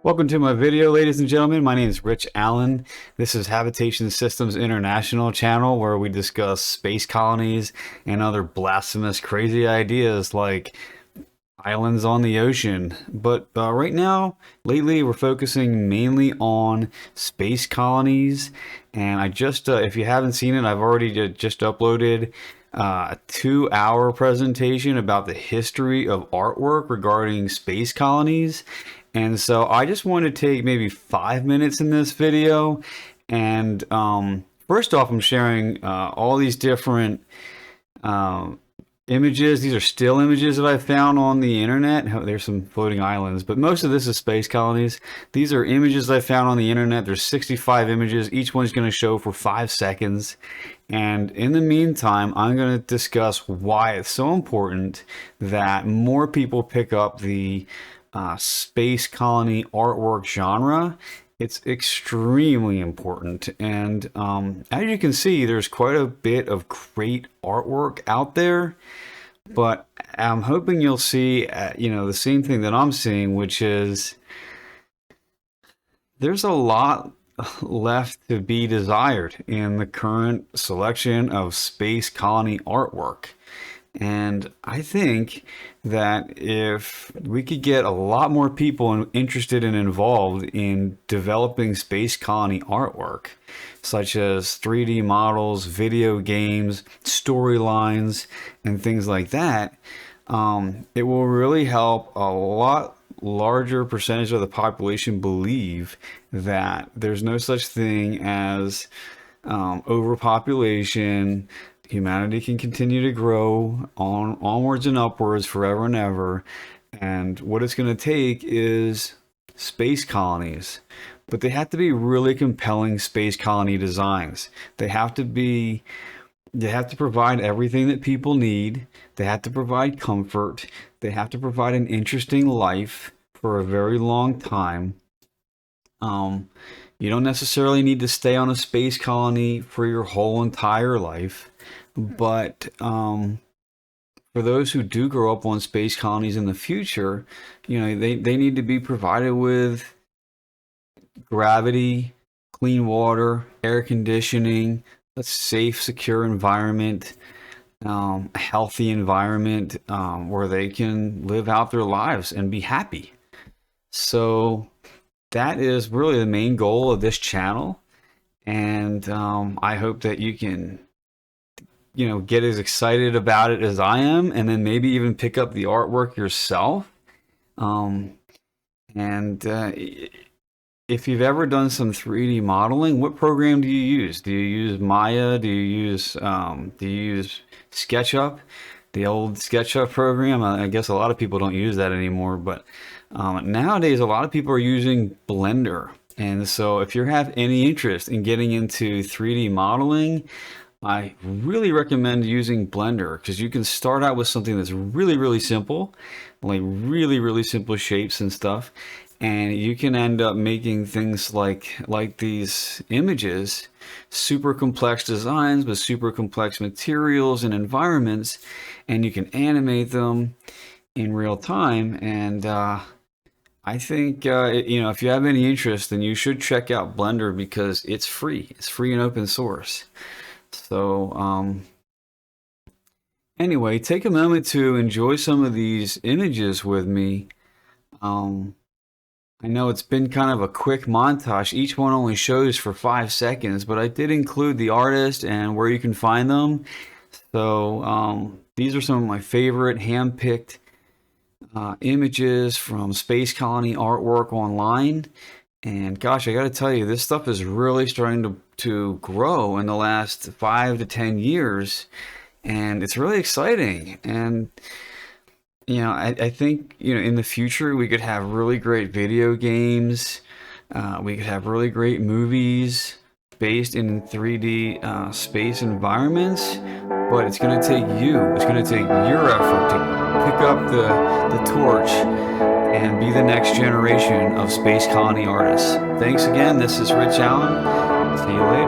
Welcome to my video, ladies and gentlemen. My name is Rich Allen. This is Habitation Systems International channel where we discuss space colonies and other blasphemous, crazy ideas like islands on the ocean. But right now, lately, we're focusing mainly on space colonies. And I just, if you haven't seen it, I've already just uploaded a 2-hour presentation about the history of artwork regarding space colonies. And so I just want to take maybe 5 minutes in this video. And first off, I'm sharing all these different images. These are still images that I found on the internet. There's some floating islands, but most of this is space colonies. These are images I found on the internet. There's 65 images. Each one's going to show for 5 seconds. And in the meantime, I'm going to discuss why it's so important that more people pick up the space colony artwork genre. It's extremely important, and as you can see, there's quite a bit of great artwork out there, but I'm hoping you'll see the same thing that I'm seeing, which is there's a lot left to be desired in the current selection of space colony artwork. And I think that if we could get a lot more people interested and involved in developing space colony artwork, such as 3D models, video games, storylines, and things like that, it will really help a lot larger percentage of the population believe that there's no such thing as overpopulation. Humanity can continue to grow onwards and upwards forever and ever. And what it's going to take is space colonies. But they have to be really compelling space colony designs. They have to provide everything that people need. They have to provide comfort. They have to provide an interesting life for a very long time. You don't necessarily need to stay on a space colony for your whole entire life. But for those who do grow up on space colonies in the future, they need to be provided with gravity, clean water, air conditioning, a safe, secure environment, a healthy environment where they can live out their lives and be happy. So that is really the main goal of this channel. And I hope that you can get as excited about it as I am, and then maybe even pick up the artwork yourself. If you've ever done some 3D modeling, what program do you use? Do you use Maya? Do you use SketchUp? The old SketchUp program? I guess a lot of people don't use that anymore, but nowadays a lot of people are using Blender. And so if you have any interest in getting into 3D modeling, I really recommend using Blender, because you can start out with something that's really, really simple, like really simple shapes and stuff, and you can end up making things like these images, super complex designs with super complex materials and environments, and you can animate them in real time. And I think if you have any interest, then you should check out Blender, because it's free. It's free and open source. So anyway, take a moment to enjoy some of these images with me. I know it's been kind of a quick montage. Each one only shows for 5 seconds, but I did include the artist and where you can find them. So these are some of my favorite hand-picked images from space colony artwork online. And gosh, I got to tell you, this stuff is really starting to grow in the last 5 to 10 years, and it's really exciting. And I think in the future we could have really great video games. We could have really great movies based in 3D space environments. But it's going to take it's going to take your effort to pick up the torch and be the next generation of space colony artists. Thanks again. This is Rich Allen. See you later.